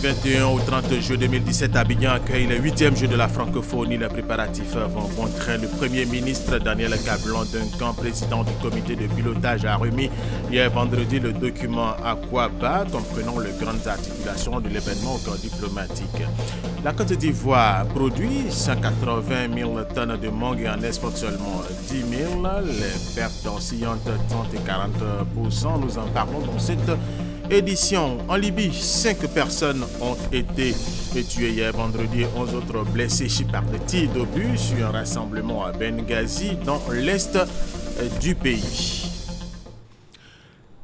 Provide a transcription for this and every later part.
21 au 30 juillet 2017, Abidjan accueille le 8e jeu de la francophonie. Les préparatifs vont bon train. Le Premier ministre Daniel Kablan-Duncan, président du comité de pilotage, a remis hier vendredi le document Aquaba, comprenant les grandes articulations de l'événement au camp diplomatique. La Côte d'Ivoire produit 180 000 tonnes de mangue et en exporte seulement 10 000. Les pertes oscillantes 30 et 40%. Nous en parlons dans cette édition. En Libye, 5 personnes ont été tuées hier vendredi, 11 autres blessés par des tirs d'obus sur un rassemblement à Benghazi dans l'est du pays.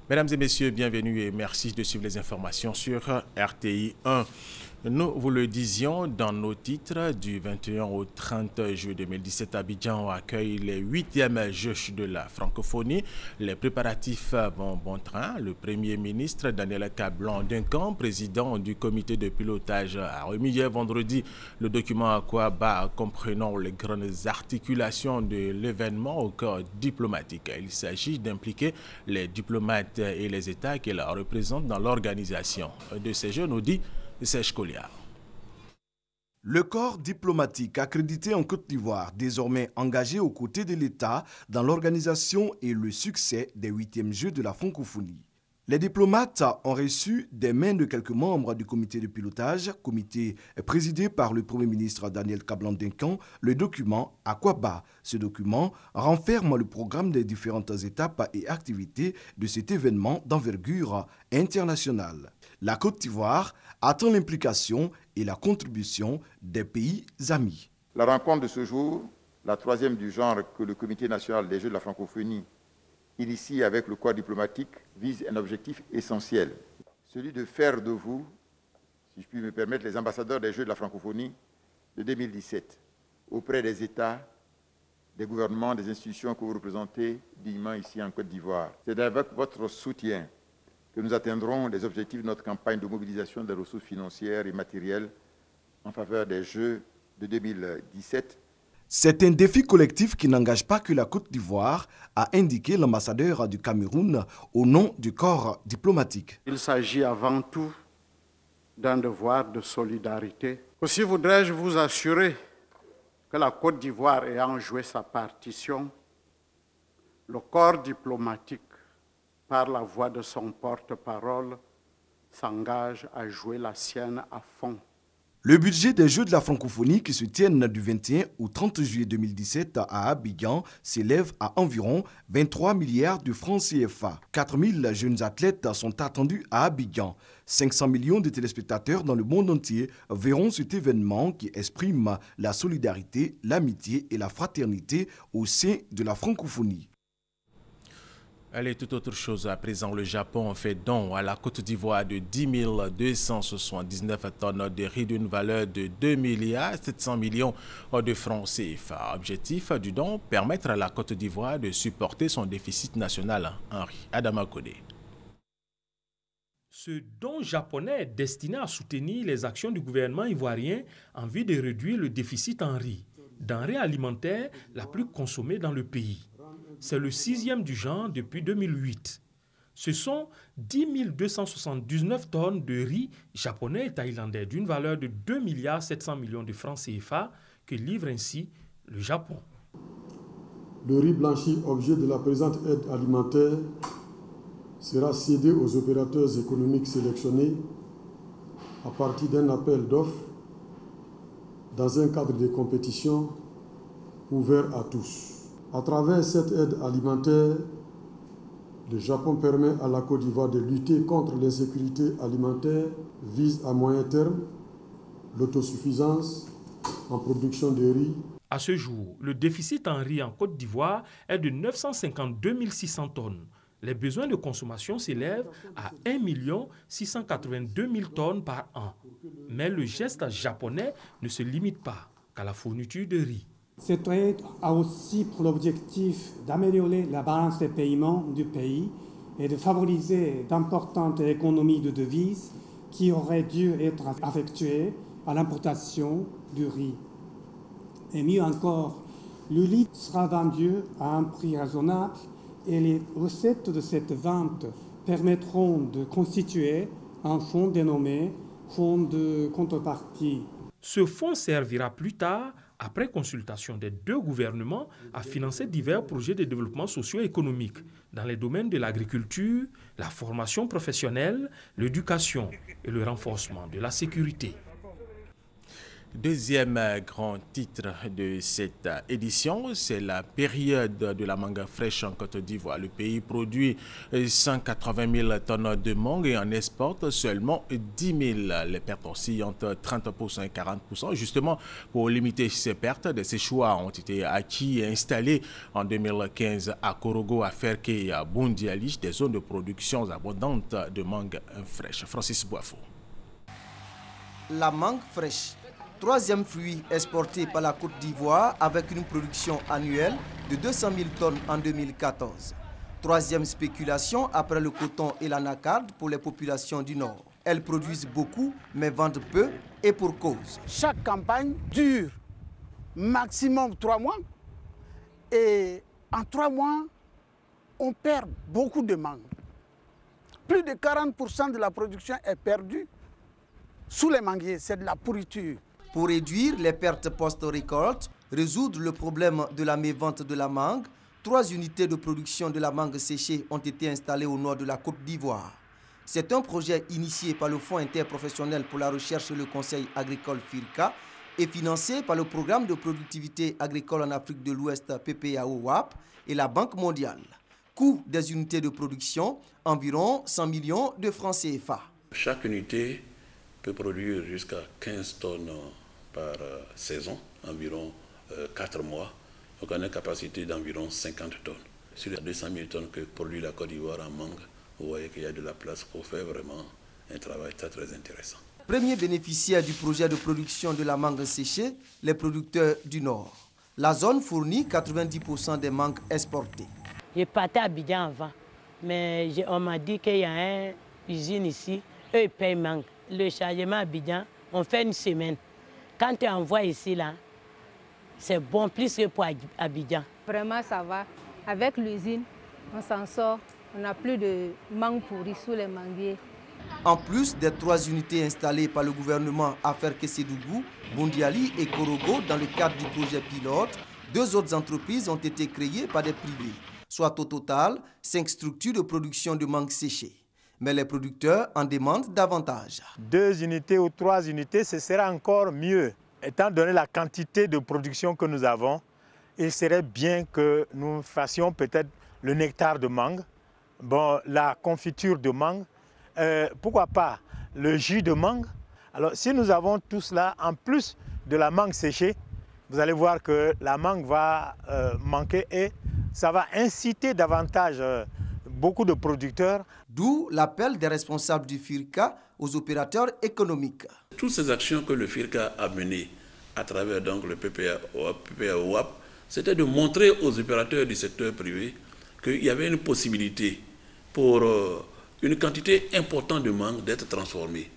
Mesdames et messieurs, bienvenue et merci de suivre les informations sur RTI 1. Nous vous le disions dans nos titres, du 21 au 30 juillet 2017, Abidjan accueille les 8e Jeux de la francophonie. Les préparatifs vont bon train. Le Premier ministre Daniel Kablan-Duncan, président du comité de pilotage, a remis hier vendredi le document Aquaba comprenant les grandes articulations de l'événement au corps diplomatique. Il s'agit d'impliquer les diplomates et les États qui la représentent dans l'organisation de ces Jeux, nous dit Serge Colliard. Le corps diplomatique accrédité en Côte d'Ivoire, désormais engagé aux côtés de l'État dans l'organisation et le succès des 8e Jeux de la francophonie. Les diplomates ont reçu des mains de quelques membres du comité de pilotage, comité présidé par le Premier ministre Daniel Kablan-Duncan, le document Aquaba. Ce document renferme le programme des différentes étapes et activités de cet événement d'envergure internationale. La Côte d'Ivoire attend l'implication et la contribution des pays amis. La rencontre de ce jour, la 3e du genre que le Comité national des Jeux de la francophonie initie avec le corps diplomatique, vise un objectif essentiel, celui de faire de vous, si je puis me permettre, les ambassadeurs des Jeux de la francophonie de 2017 auprès des États, des gouvernements, des institutions que vous représentez dignement ici en Côte d'Ivoire. C'est avec votre soutien que nous atteindrons les objectifs de notre campagne de mobilisation des ressources financières et matérielles en faveur des Jeux de 2017. C'est un défi collectif qui n'engage pas que la Côte d'Ivoire, a indiqué l'ambassadeur du Cameroun au nom du corps diplomatique. Il s'agit avant tout d'un devoir de solidarité. Aussi voudrais-je vous assurer que la Côte d'Ivoire ayant joué sa partition, le corps diplomatique, par la voix de son porte-parole, s'engage à jouer la sienne à fond. Le budget des Jeux de la francophonie qui se tiennent du 21 au 30 juillet 2017 à Abidjan s'élève à environ 23 milliards de francs CFA. 4000 jeunes athlètes sont attendus à Abidjan. 500 millions de téléspectateurs dans le monde entier verront cet événement qui exprime la solidarité, l'amitié et la fraternité au sein de la francophonie. Allez, toute autre chose. À présent, le Japon fait don à la Côte d'Ivoire de 10 279 tonnes de riz d'une valeur de 2 milliards 700 millions de francs CFA. Objectif du don, permettre à la Côte d'Ivoire de supporter son déficit national en riz. Adama Kodé. Ce don japonais est destiné à soutenir les actions du gouvernement ivoirien en vue de réduire le déficit en riz, denrée alimentaire la plus consommée dans le pays. C'est le 6e du genre depuis 2008. Ce sont 10 279 tonnes de riz japonais et thaïlandais d'une valeur de 2 milliards 700 millions de francs CFA que livre ainsi le Japon. Le riz blanchi, objet de la présente aide alimentaire, sera cédé aux opérateurs économiques sélectionnés à partir d'un appel d'offres dans un cadre de compétition ouvert à tous. À travers cette aide alimentaire, le Japon permet à la Côte d'Ivoire de lutter contre l'insécurité alimentaire, vise à moyen terme l'autosuffisance en production de riz. À ce jour, le déficit en riz en Côte d'Ivoire est de 952 600 tonnes. Les besoins de consommation s'élèvent à 1 682 000 tonnes par an. Mais le geste japonais ne se limite pas qu'à la fourniture de riz. Cette aide a aussi pour l'objectif d'améliorer la balance des paiements du pays et de favoriser d'importantes économies de devises qui auraient dû être effectuées à l'importation du riz. Et mieux encore, le riz sera vendu à un prix raisonnable et les recettes de cette vente permettront de constituer un fonds dénommé fonds de contrepartie. Ce fonds servira plus tard, après consultation des deux gouvernements, à financer divers projets de développement socio-économique dans les domaines de l'agriculture, la formation professionnelle, l'éducation et le renforcement de la sécurité. Deuxième grand titre de cette édition, c'est la période de la mangue fraîche en Côte d'Ivoire. Le pays produit 180 000 tonnes de mangue et en exporte seulement 10 000. Les pertes oscillent entre 30% et 40%. Justement, pour limiter ces pertes, des séchoirs ont été acquis et installés en 2015 à Korogo, à Ferke et à Bundiali, des zones de production abondantes de mangue fraîche. Francis Boifo. La mangue fraîche. Troisième fruit exporté par la Côte d'Ivoire avec une production annuelle de 200 000 tonnes en 2014. Troisième spéculation après le coton et l'anacarde pour les populations du Nord. Elles produisent beaucoup mais vendent peu et pour cause. Chaque campagne dure maximum 3 mois et en 3 mois, on perd beaucoup de mangue. Plus de 40% de la production est perdue sous les manguiers, c'est de la pourriture. Pour réduire les pertes post-récolte, résoudre le problème de la mévente de la mangue, 3 unités de production de la mangue séchée ont été installées au nord de la Côte d'Ivoire. C'est un projet initié par le Fonds interprofessionnel pour la recherche et le conseil agricole FIRCA et financé par le Programme de productivité agricole en Afrique de l'Ouest PPAO-WAP et la Banque mondiale. Coût des unités de production, environ 100 millions de francs CFA. Chaque unité peut produire jusqu'à 15 tonnes par saison, environ 4 mois. Donc on a une capacité d'environ 50 tonnes. Sur les 200 000 tonnes que produit la Côte d'Ivoire en mangue, vous voyez qu'il y a de la place pour faire vraiment un travail très intéressant. Premier bénéficiaire du projet de production de la mangue séchée, les producteurs du Nord. La zone fournit 90% des mangues exportées. Je partais à Abidjan avant, mais on m'a dit qu'il y a une usine ici, eux ils payent mangue. Le chargement à Abidjan, on fait une semaine. Quand tu envoies ici, là, c'est bon, plus que pour Abidjan. Vraiment, ça va. Avec l'usine, on s'en sort. On n'a plus de mangue pourrie sous les manguiers. En plus des 3 unités installées par le gouvernement à Ferke-Sédougou, Bundiali et Korogo dans le cadre du projet pilote, 2 autres entreprises ont été créées par des privés. Soit au total, 5 structures de production de mangue séchée. Mais les producteurs en demandent davantage. 2 unités ou 3 unités, ce sera encore mieux. Étant donné la quantité de production que nous avons, il serait bien que nous fassions peut-être le nectar de mangue, la confiture de mangue, pourquoi pas le jus de mangue. Alors si nous avons tout cela, en plus de la mangue séchée, vous allez voir que la mangue va manquer et ça va inciter davantage beaucoup de producteurs. D'où l'appel des responsables du FIRCA aux opérateurs économiques. Toutes ces actions que le FIRCA a menées à travers donc, le PPAO-WAP, c'était de montrer aux opérateurs du secteur privé qu'il y avait une possibilité pour une quantité importante de mangue d'être transformée.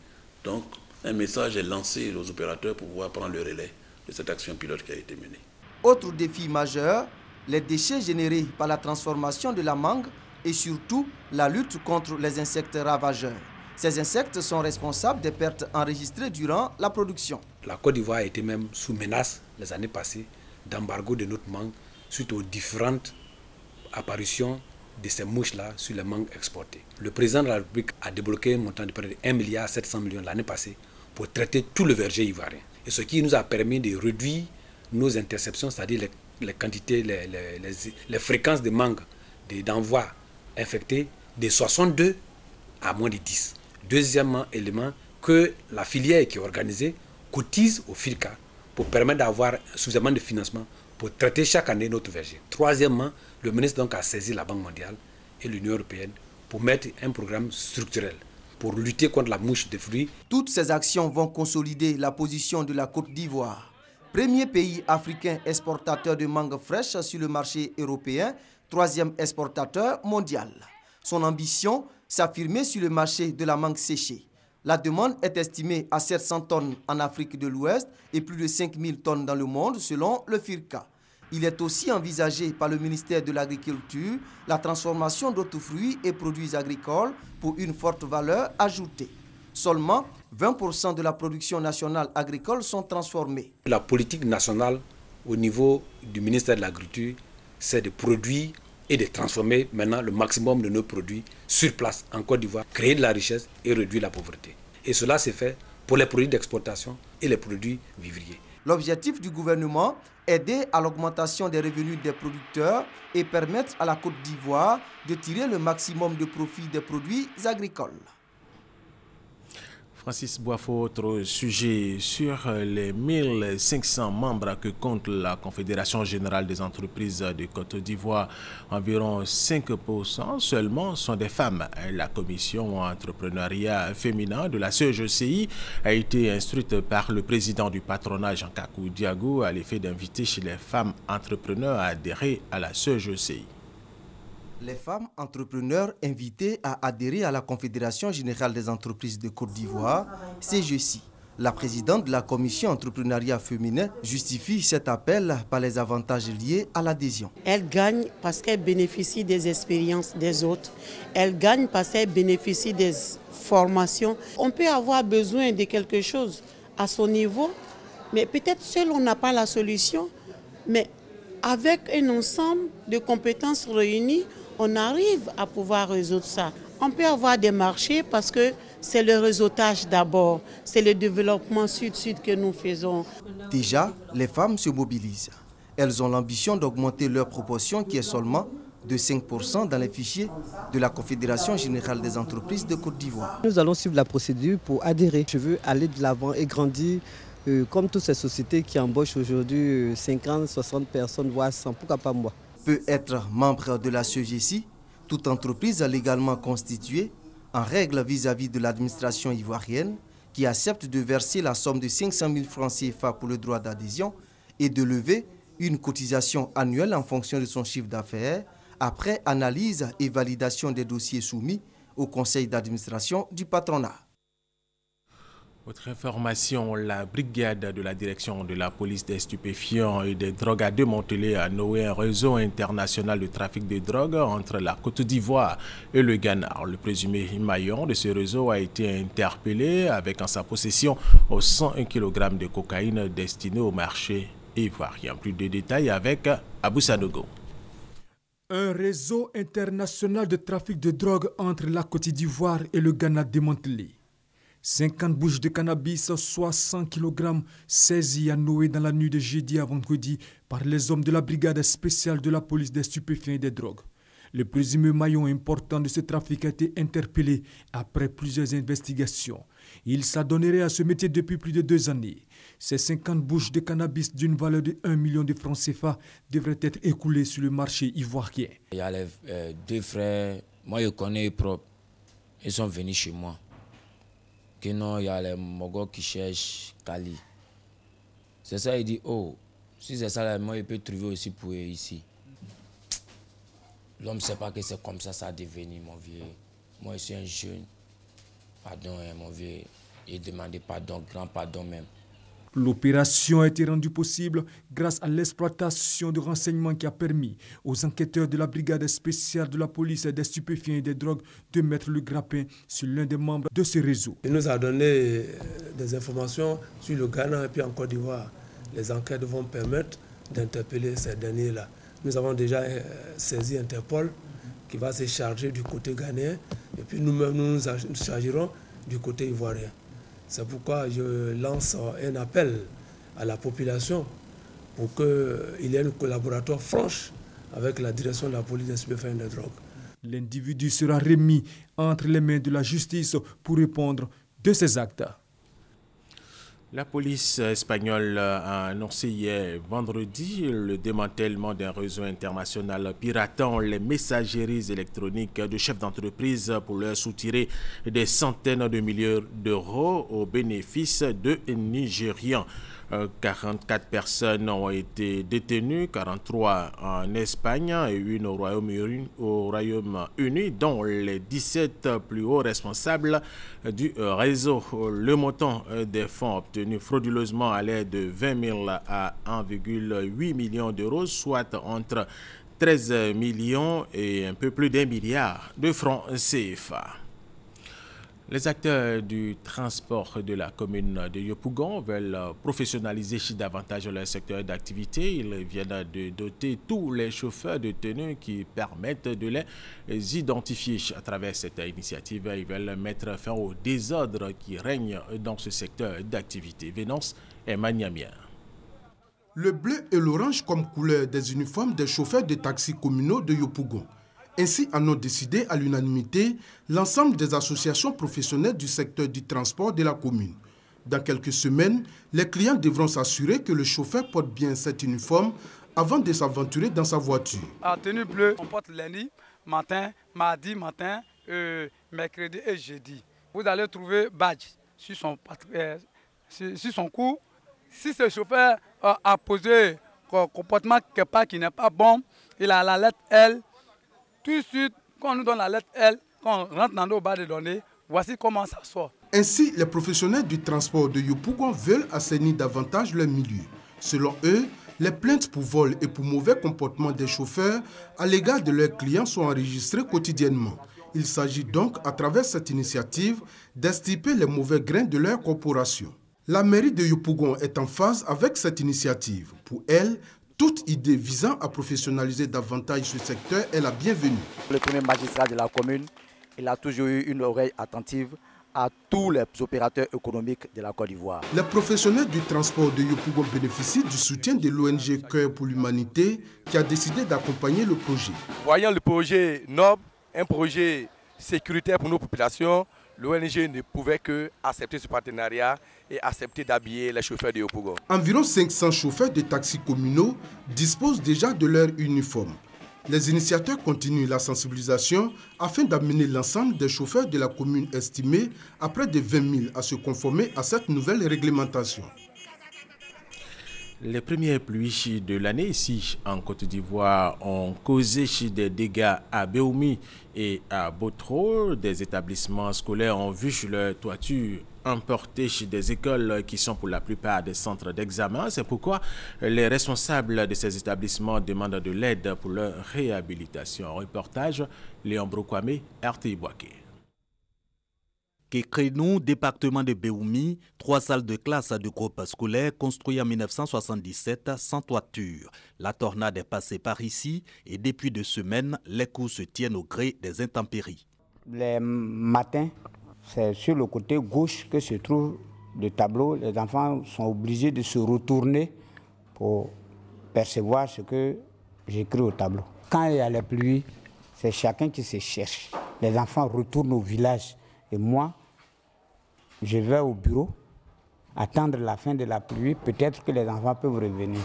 Donc un message est lancé aux opérateurs pour pouvoir prendre le relais de cette action pilote qui a été menée. Autre défi majeur, les déchets générés par la transformation de la mangue et surtout la lutte contre les insectes ravageurs. Ces insectes sont responsables des pertes enregistrées durant la production. La Côte d'Ivoire a été même sous menace les années passées d'embargo de notre mangue suite aux différentes apparitions de ces mouches-là sur les mangues exportées. Le président de la République a débloqué un montant de près de 1,7 milliard l'année passée pour traiter tout le verger ivoirien. Et ce qui nous a permis de réduire nos interceptions, c'est-à-dire les quantités, les fréquences de mangue d'envoi infectés de 62 à moins de 10. Deuxièmement, élément, que la filière qui est organisée cotise au FIRCA pour permettre d'avoir suffisamment de financement pour traiter chaque année notre verger. Troisièmement, le ministre donc a saisi la Banque mondiale et l'Union européenne pour mettre un programme structurel pour lutter contre la mouche des fruits. Toutes ces actions vont consolider la position de la Côte d'Ivoire. Premier pays africain exportateur de mangue fraîche sur le marché européen, 3e exportateur mondial. Son ambition, s'affirmer sur le marché de la mangue séchée. La demande est estimée à 700 tonnes en Afrique de l'Ouest et plus de 5000 tonnes dans le monde selon le FIRCA. Il est aussi envisagé par le ministère de l'Agriculture la transformation d'autres fruits et produits agricoles pour une forte valeur ajoutée. Seulement 20% de la production nationale agricole sont transformés. La politique nationale au niveau du ministère de l'Agriculture, c'est de produire et de transformer maintenant le maximum de nos produits sur place en Côte d'Ivoire, créer de la richesse et réduire la pauvreté. Et cela s'est fait pour les produits d'exportation et les produits vivriers. L'objectif du gouvernement est d'aider à l'augmentation des revenus des producteurs et permettre à la Côte d'Ivoire de tirer le maximum de profit des produits agricoles. Francis Boifo, autre sujet sur les 1500 membres que compte la Confédération générale des entreprises de Côte d'Ivoire. Environ 5% seulement sont des femmes. La commission entrepreneuriat féminin de la CEGCI a été instruite par le président du patronat Jean-Kakou Diago à l'effet d'inviter chez les femmes entrepreneurs à adhérer à la CEGCI. Les femmes entrepreneurs invitées à adhérer à la Confédération générale des entreprises de Côte d'Ivoire, CEGCI. La présidente de la commission entrepreneuriat féminin justifie cet appel par les avantages liés à l'adhésion. Elle gagne parce qu'elle bénéficie des expériences des autres. Elle gagne parce qu'elle bénéficie des formations. On peut avoir besoin de quelque chose à son niveau, mais peut-être seul on n'a pas la solution. Mais avec un ensemble de compétences réunies, on arrive à pouvoir résoudre ça. On peut avoir des marchés parce que c'est le réseautage d'abord, c'est le développement sud-sud que nous faisons. Déjà, les femmes se mobilisent. Elles ont l'ambition d'augmenter leur proportion qui est seulement de 5% dans les fichiers de la Confédération générale des entreprises de Côte d'Ivoire. Nous allons suivre la procédure pour adhérer. Je veux aller de l'avant et grandir comme toutes ces sociétés qui embauchent aujourd'hui 50, 60 personnes, voire 100. Pourquoi pas moi? Peut être membre de la CEGCI, toute entreprise légalement constituée, en règle vis-à-vis de l'administration ivoirienne, qui accepte de verser la somme de 500 000 francs CFA pour le droit d'adhésion et de lever une cotisation annuelle en fonction de son chiffre d'affaires, après analyse et validation des dossiers soumis au conseil d'administration du patronat. Autre information, la brigade de la direction de la police des stupéfiants et des drogues a démantelé à Noé un réseau international de trafic de drogue entre la Côte d'Ivoire et le Ghana. Le présumé maillon de ce réseau a été interpellé avec en sa possession 101 kg de cocaïne destinée au marché ivoirien. Plus de détails avec Abou Sanogo. Un réseau international de trafic de drogue entre la Côte d'Ivoire et le Ghana démantelé. 50 bouches de cannabis, soit 100 kg, saisis à Noé dans la nuit de jeudi à vendredi par les hommes de la brigade spéciale de la police des stupéfiants et des drogues. Le présumé maillon important de ce trafic a été interpellé après plusieurs investigations. Il s'adonnerait à ce métier depuis plus de 2 années. Ces 50 bouches de cannabis d'une valeur de 1 million de francs CFA devraient être écoulées sur le marché ivoirien. Il y a les 2 frères, moi je connais propre, ils sont venus chez moi. Que non, il y a les Mogos qui cherchent Kali. C'est ça, il dit, oh, si c'est ça, moi, il peut trouver aussi pour eux ici. L'homme ne sait pas que c'est comme ça a devenu, mon vieux. Moi, je suis un jeune. Pardon, mon vieux. Il demandait pardon, grand pardon même. L'opération a été rendue possible grâce à l'exploitation de renseignements qui a permis aux enquêteurs de la brigade spéciale de la police des stupéfiants et des drogues de mettre le grappin sur l'un des membres de ce réseau. Il nous a donné des informations sur le Ghana et puis en Côte d'Ivoire. Les enquêtes vont permettre d'interpeller ces derniers-là. Nous avons déjà saisi Interpol qui va se charger du côté ghanéen et puis nous-mêmes nous chargerons du côté ivoirien. C'est pourquoi je lance un appel à la population pour qu'il y ait un collaboratoire franche avec la direction de la police des stupéfiants et des drogues. L'individu sera remis entre les mains de la justice pour répondre de ses actes. La police espagnole a annoncé hier vendredi le démantèlement d'un réseau international piratant les messageries électroniques de chefs d'entreprise pour leur soutirer des centaines de millions d'euros au bénéfice de Nigérians. 44 personnes ont été détenues, 43 en Espagne et une au Royaume-Uni, dont les 17 plus hauts responsables du réseau. Le montant des fonds obtenus frauduleusement allait de 20 000 à 1,8 million d'euros, soit entre 13 millions et un peu plus d'1 milliard de francs CFA. Les acteurs du transport de la commune de Yopougon veulent professionnaliser davantage leur secteur d'activité. Ils viennent de doter tous les chauffeurs de tenues qui permettent de les identifier. À travers cette initiative, ils veulent mettre fin au désordre qui règne dans ce secteur d'activité. Vénance et Magnamien. Le bleu et l'orange comme couleur des uniformes des chauffeurs de taxis communaux de Yopougon. Ainsi en ont décidé à l'unanimité l'ensemble des associations professionnelles du secteur du transport de la commune. Dans quelques semaines, les clients devront s'assurer que le chauffeur porte bien cet uniforme avant de s'aventurer dans sa voiture. En tenue bleue, on porte lundi matin, mardi matin, mercredi et jeudi. Vous allez trouver badge sur son cou. Si ce chauffeur a posé un comportement quelque part qui n'est pas bon, il a la lettre L. Tout de suite, quand on nous donne la lettre L, quand on rentre dans nos barres de données, voici comment ça sort. Ainsi, les professionnels du transport de Yopougon veulent assainir davantage leur milieu. Selon eux, les plaintes pour vol et pour mauvais comportement des chauffeurs à l'égard de leurs clients sont enregistrées quotidiennement. Il s'agit donc, à travers cette initiative, d'extirper les mauvais grains de leur corporation. La mairie de Yopougon est en phase avec cette initiative. Pour elle, toute idée visant à professionnaliser davantage ce secteur est la bienvenue. Le premier magistrat de la commune, il a toujours eu une oreille attentive à tous les opérateurs économiques de la Côte d'Ivoire. Les professionnels du transport de Yopougon bénéficient du soutien de l'ONG Cœur pour l'Humanité qui a décidé d'accompagner le projet. Voyant le projet noble, un projet sécuritaire pour nos populations, l'ONG ne pouvait que accepter ce partenariat et accepter d'habiller les chauffeurs de Yopougon. Environ 500 chauffeurs de taxis communaux disposent déjà de leur uniforme. Les initiateurs continuent la sensibilisation afin d'amener l'ensemble des chauffeurs de la commune estimés à près de 20 000 à se conformer à cette nouvelle réglementation. Les premières pluies de l'année ici en Côte d'Ivoire ont causé des dégâts à Béoumi et à Botro. Des établissements scolaires ont vu leur toiture emportée chez des écoles qui sont pour la plupart des centres d'examen. C'est pourquoi les responsables de ces établissements demandent de l'aide pour leur réhabilitation. Reportage Léon Brokwame, RTI Boaké. Kékrénou, département de Béoumi, 3 salles de classe du groupe scolaire construit en 1977 sans toiture. La tornade est passée par ici et depuis 2 semaines, les cours se tiennent au gré des intempéries. Les matins, c'est sur le côté gauche que se trouve le tableau. Les enfants sont obligés de se retourner pour percevoir ce que j'écris au tableau. Quand il y a la pluie, c'est chacun qui se cherche. Les enfants retournent au village et moi, je vais au bureau, attendre la fin de la pluie, peut-être que les enfants peuvent revenir.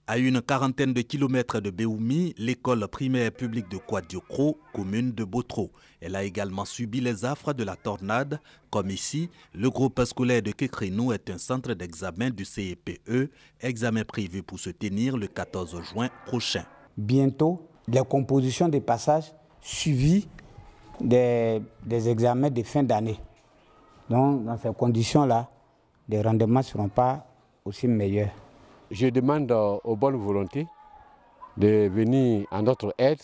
À une quarantaine de kilomètres de Béoumi, l'école primaire publique de Kouadiokro, commune de Botro. Elle a également subi les affres de la tornade. Comme ici, le groupe scolaire de Kékrénou est un centre d'examen du CEPE, examen prévu pour se tenir le 14 juin prochain. Bientôt, les compositions des passages suivies des examens de fin d'année. Donc, dans ces conditions-là, les rendements ne seront pas aussi meilleurs. Je demande aux bonnes volontés de venir à notre aide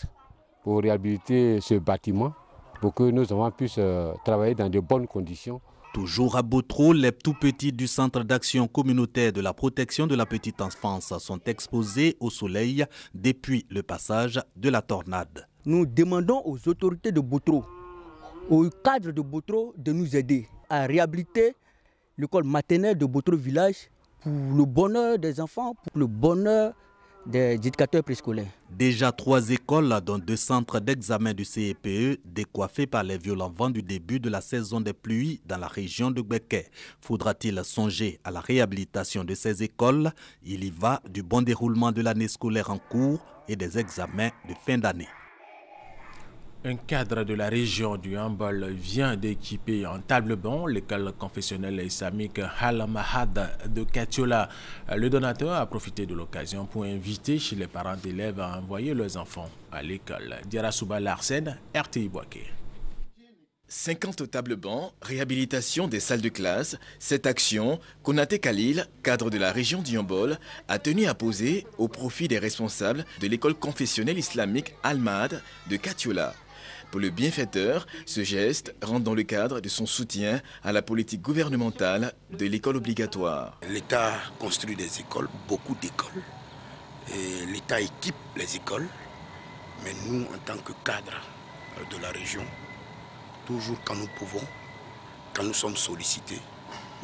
pour réhabiliter ce bâtiment, pour que nos enfants puissent travailler dans de bonnes conditions. Toujours à Botro, les tout-petits du Centre d'action communautaire de la protection de la petite enfance sont exposés au soleil depuis le passage de la tornade. Nous demandons aux autorités de Botro, aux cadres de Botro de nous aider à réhabiliter l'école maternelle de Botro village pour le bonheur des enfants, pour le bonheur des éducateurs préscolaires. Déjà 3 écoles, dont 2 centres d'examen du CEPE, décoiffés par les violents vents du début de la saison des pluies dans la région de Gbeke. Faudra-t-il songer à la réhabilitation de ces écoles? Il y va du bon déroulement de l'année scolaire en cours et des examens de fin d'année. Un cadre de la région du Hambol vient d'équiper en table-banc l'école confessionnelle islamique Al-Mahad de Katiola. Le donateur a profité de l'occasion pour inviter chez les parents d'élèves à envoyer leurs enfants à l'école. Diarasouba Larsen, RTI Boaké. 50 tables-bancs, réhabilitation des salles de classe, cette action, Konaté Khalil, cadre de la région du Hambol, a tenu à poser au profit des responsables de l'école confessionnelle islamique Al-Mahad de Katiola. Pour le bienfaiteur, ce geste rentre dans le cadre de son soutien à la politique gouvernementale de l'école obligatoire. L'État construit des écoles, beaucoup d'écoles. Et l'État équipe les écoles. Mais nous, en tant que cadre de la région, toujours quand nous pouvons, quand nous sommes sollicités,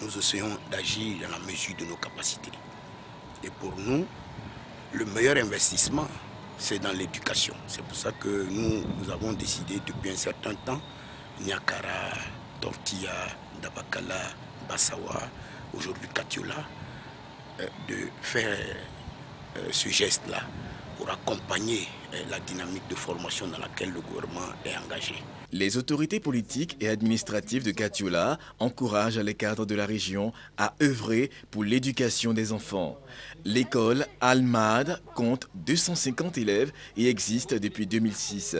nous essayons d'agir dans la mesure de nos capacités. Et pour nous, le meilleur investissement, c'est dans l'éducation. C'est pour ça que nous avons décidé depuis un certain temps, Niakara, Tortilla, Dabakala, Bassawa, aujourd'hui Katiola, de faire ce geste-là pour accompagner la dynamique de formation dans laquelle le gouvernement est engagé. Les autorités politiques et administratives de Katiola encouragent les cadres de la région à œuvrer pour l'éducation des enfants. L'école Al-Mahd compte 250 élèves et existe depuis 2006.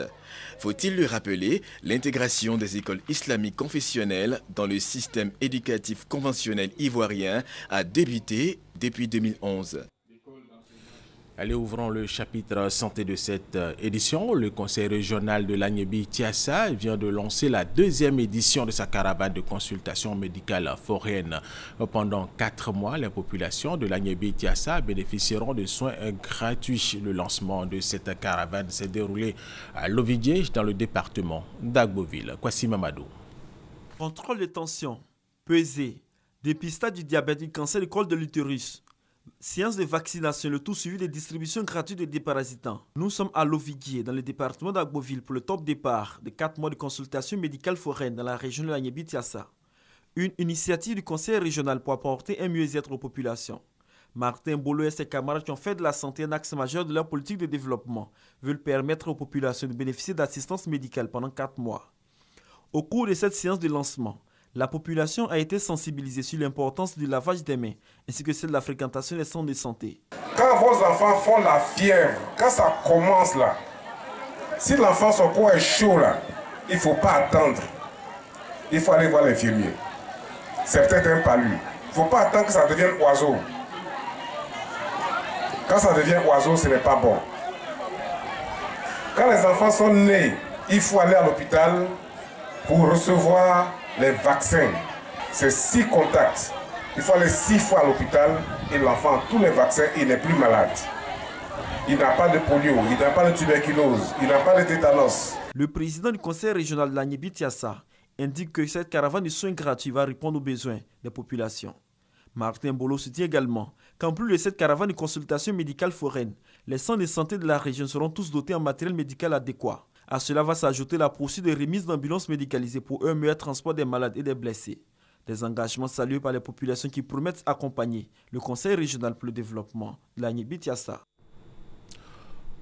Faut-il le rappeler, l'intégration des écoles islamiques confessionnelles dans le système éducatif conventionnel ivoirien a débuté depuis 2011. Allez, ouvrons le chapitre santé de cette édition. Le conseil régional de l'Agnébi-Tiassa vient de lancer la deuxième édition de sa caravane de consultation médicale foraine. Pendant 4 mois, les populations de l'Agnébi-Tiassa bénéficieront de soins gratuits. Le lancement de cette caravane s'est déroulé à Lovidier, dans le département d'Agboville. Kwasi Mamadou. Contrôle de tension, pesée, dépistage du diabète, du cancer du col de l'utérus, séance de vaccination, le tout suivi de distribution gratuite de déparasitants. Nous sommes à Lovidier, dans le département d'Agboville, pour le top départ de 4 mois de consultation médicale foraine dans la région de l'Agnébi-Tiassa. Une initiative du conseil régional pour apporter un mieux-être aux populations. Martin Bolo et ses camarades qui ont fait de la santé un axe majeur de leur politique de développement veulent permettre aux populations de bénéficier d'assistance médicale pendant 4 mois. Au cours de cette séance de lancement, la population a été sensibilisée sur l'importance du lavage des mains ainsi que celle de la fréquentation des centres de santé. Quand vos enfants font la fièvre, quand ça commence là, si l'enfant son corps est chaud là, il ne faut pas attendre. Il faut aller voir l'infirmier. C'est peut-être un palu. Il ne faut pas attendre que ça devienne oiseau. Quand ça devient oiseau, ce n'est pas bon. Quand les enfants sont nés, il faut aller à l'hôpital pour recevoir les vaccins. C'est 6 contacts. Il faut aller 6 fois à l'hôpital et l'enfant a tous les vaccins, il n'est plus malade. Il n'a pas de polio, il n'a pas de tuberculose, il n'a pas de tétanos. Le président du conseil régional de l'Agnébi-Tiassa indique que cette caravane de soins gratuits va répondre aux besoins des populations. Martin Bolo soutient également qu'en plus de cette caravane de consultation médicale foraine, les centres de santé de la région seront tous dotés en matériel médical adéquat. À cela va s'ajouter la poursuite de remise d'ambulances médicalisées pour un meilleur transport des malades et des blessés. Des engagements salués par les populations qui promettent accompagner le Conseil régional pour le développement de l'Agnébi-Tiassa.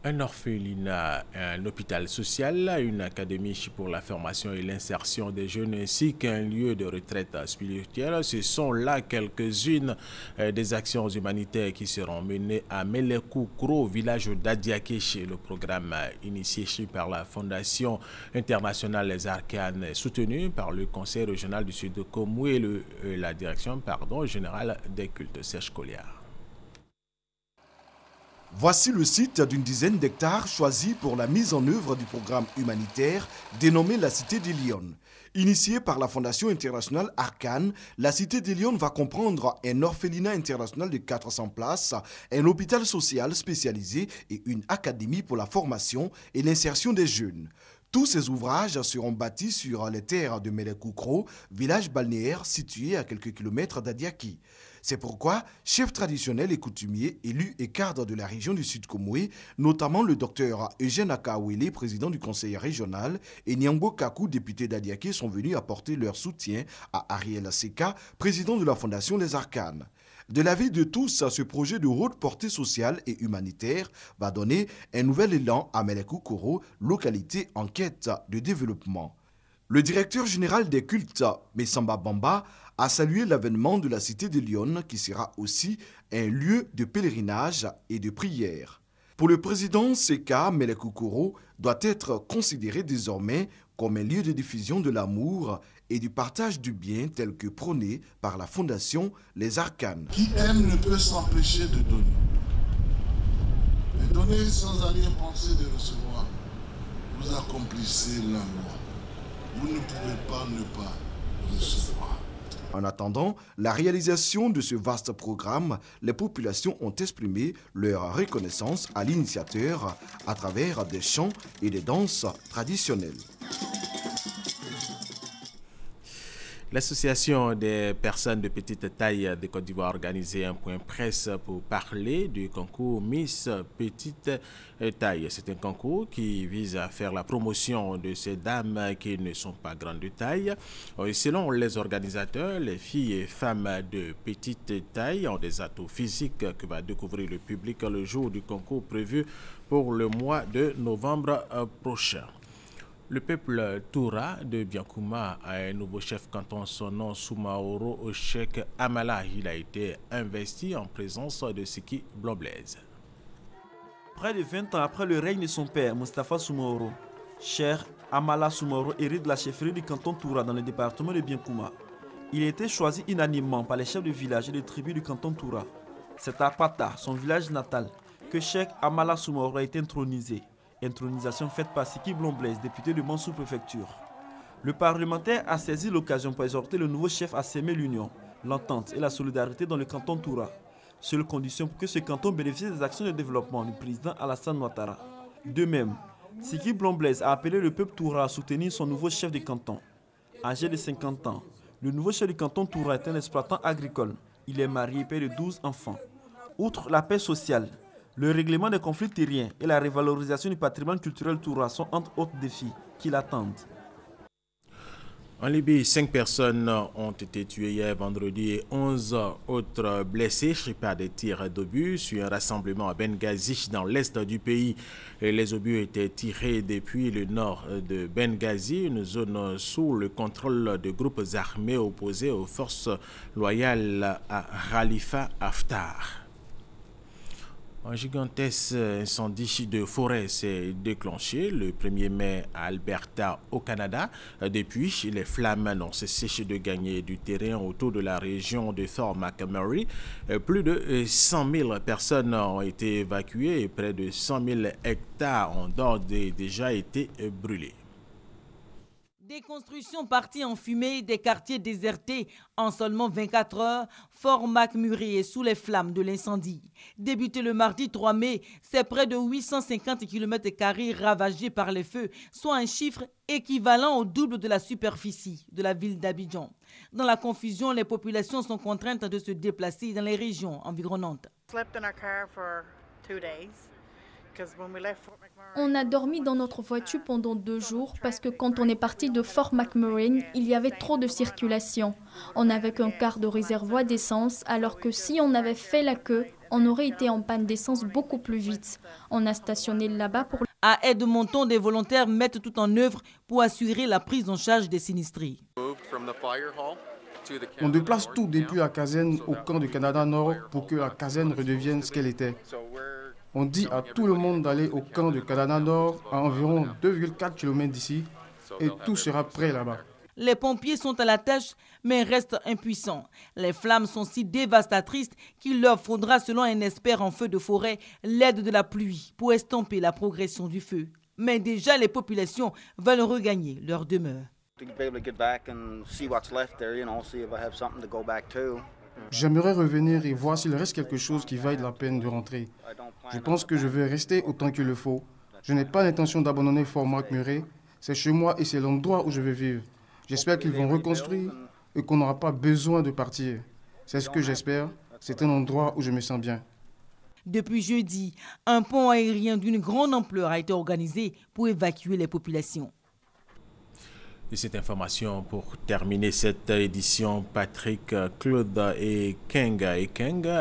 Un orphelinat, un hôpital social, une académie pour la formation et l'insertion des jeunes ainsi qu'un lieu de retraite spirituelle. Ce sont là quelques-unes des actions humanitaires qui seront menées à Melekoukro, village d'Adiaké, le programme initié par la Fondation internationale Les Arcanes, soutenu par le Conseil régional du Sud de Komou et la direction générale des cultes Serge Colliard. Voici le site d'une dizaine d'hectares choisis pour la mise en œuvre du programme humanitaire dénommé la Cité des Lions. Initié par la Fondation internationale Arcane, la Cité des Lions va comprendre un orphelinat international de 400 places, un hôpital social spécialisé et une académie pour la formation et l'insertion des jeunes. Tous ces ouvrages seront bâtis sur les terres de Melekoukro, village balnéaire situé à quelques kilomètres d'Adiaki. C'est pourquoi, chefs traditionnels et coutumiers, élus et cadres de la région du Sud-Komoué, notamment le docteur Eugène Akawele, président du conseil régional, et Nyangbo Kakou, député d'Adiaké, sont venus apporter leur soutien à Ariel Seka, président de la Fondation Les Arcanes. De l'avis de tous, ce projet de haute portée sociale et humanitaire va donner un nouvel élan à Melekoukro, localité en quête de développement. Le directeur général des cultes, Messamba Bamba, a salué l'avènement de la Cité des Lions qui sera aussi un lieu de pèlerinage et de prière. Pour le président Seka, Melekoukro doit être considéré désormais comme un lieu de diffusion de l'amour et du partage du bien tel que prôné par la Fondation Les Arcanes. Qui aime ne peut s'empêcher de donner. De donner sans arrière-pensée de recevoir. vous accomplissez la loi. Vous ne pouvez pas ne pas recevoir. En attendant la réalisation de ce vaste programme, les populations ont exprimé leur reconnaissance à l'initiateur à travers des chants et des danses traditionnelles. L'association des personnes de petite taille de Côte d'Ivoire a organisé un point presse pour parler du concours Miss Petite Taille. C'est un concours qui vise à faire la promotion de ces dames qui ne sont pas grandes de taille. Selon les organisateurs, les filles et femmes de petite taille ont des atouts physiques que va découvrir le public le jour du concours prévu pour le mois de novembre prochain. Le peuple Toura de Biankouma a un nouveau chef canton, son nom Soumaoro Cheikh Amala. Il a été investi en présence de Siki Blanc-Blaise. Près de 20 ans après le règne de son père, Mustapha Soumaoro, Cheikh Amala Soumaoro hérite de la chefferie du canton Toura dans le département de Biankouma. Il a été choisi unanimement par les chefs de village et de tribus du canton Toura. C'est à Pata, son village natal, que Cheikh Amala Soumaoro a été intronisé. Intronisation faite par Siki Blanc-Blaise, député de Mansou Préfecture. Le parlementaire a saisi l'occasion pour exhorter le nouveau chef à s'aimer l'union, l'entente et la solidarité dans le canton Toura. Seule condition pour que ce canton bénéficie des actions de développement du président Alassane Ouattara. De même, Siki Blanc-Blaise a appelé le peuple Toura à soutenir son nouveau chef de canton. Âgé de 50 ans, le nouveau chef du canton Toura est un exploitant agricole. Il est marié et père de 12 enfants. Outre la paix sociale, le règlement des conflits terriens et la révalorisation du patrimoine culturel Toura sont entre autres défis qui l'attendent. En Libye, 5 personnes ont été tuées hier vendredi et 11 autres blessées par des tirs d'obus sur un rassemblement à Benghazi dans l'est du pays. Les obus étaient tirés depuis le nord de Benghazi, une zone sous le contrôle de groupes armés opposés aux forces loyales à Khalifa Haftar. Un gigantesque incendie de forêt s'est déclenché le 1er mai à Alberta, au Canada. Depuis, les flammes n'ont cessé de gagner du terrain autour de la région de Fort McMurray. Plus de 100 000 personnes ont été évacuées et près de 100 000 hectares ont déjà été brûlés. Des constructions parties en fumée, des quartiers désertés. En seulement 24 heures, Fort McMurray est sous les flammes de l'incendie. Débuté le mardi 3 mai, c'est près de 850 km² ravagés par les feux, soit un chiffre équivalent au double de la superficie de la ville d'Abidjan. Dans la confusion, les populations sont contraintes de se déplacer dans les régions environnantes. On a dormi dans notre voiture pendant 2 jours parce que quand on est parti de Fort McMurray, il y avait trop de circulation. On n'avait qu'un quart de réservoir d'essence, alors que si on avait fait la queue, on aurait été en panne d'essence beaucoup plus vite. On a stationné là-bas pour... À Edmonton, des volontaires mettent tout en œuvre pour assurer la prise en charge des sinistrés. On déplace tout depuis la caserne au camp du Canada Nord pour que la caserne redevienne ce qu'elle était. On dit à tout le monde d'aller au camp du Canada Nord, à environ 2,4 km d'ici, et tout sera prêt là-bas. Les pompiers sont à la tâche, mais restent impuissants. Les flammes sont si dévastatrices qu'il leur faudra, selon un expert en feu de forêt, l'aide de la pluie pour estomper la progression du feu. Mais déjà, les populations veulent regagner leur demeure. J'aimerais revenir et voir s'il reste quelque chose qui vaille la peine de rentrer. Je pense que je vais rester autant qu'il le faut. Je n'ai pas l'intention d'abandonner Fort McMurray. C'est chez moi et c'est l'endroit où je vais vivre. J'espère qu'ils vont reconstruire et qu'on n'aura pas besoin de partir. C'est ce que j'espère. C'est un endroit où je me sens bien. Depuis jeudi, un pont aérien d'une grande ampleur a été organisé pour évacuer les populations. Et cette information pour terminer cette édition, Patrick Claude Ekeng,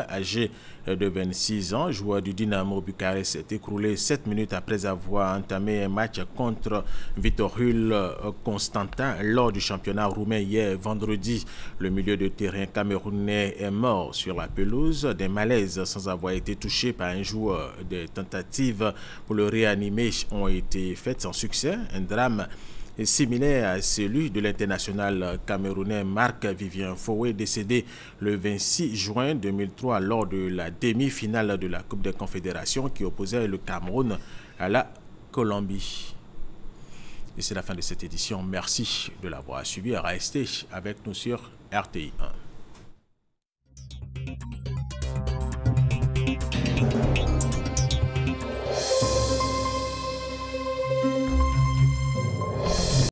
âgé de 26 ans, joueur du Dynamo Bucarest, s'est écroulé 7 minutes après avoir entamé un match contre Vitorul Constantin lors du championnat roumain hier vendredi. Le milieu de terrain camerounais est mort sur la pelouse d'un malaise sans avoir été touché par un joueur. Des tentatives pour le réanimer ont été faites sans succès. Un drame similaire à celui de l'international camerounais Marc-Vivien Foué, décédé le 26 juin 2003 lors de la demi-finale de la Coupe des Confédérations qui opposait le Cameroun à la Colombie. Et c'est la fin de cette édition. Merci de l'avoir suivi et restez avec nous sur RTI 1.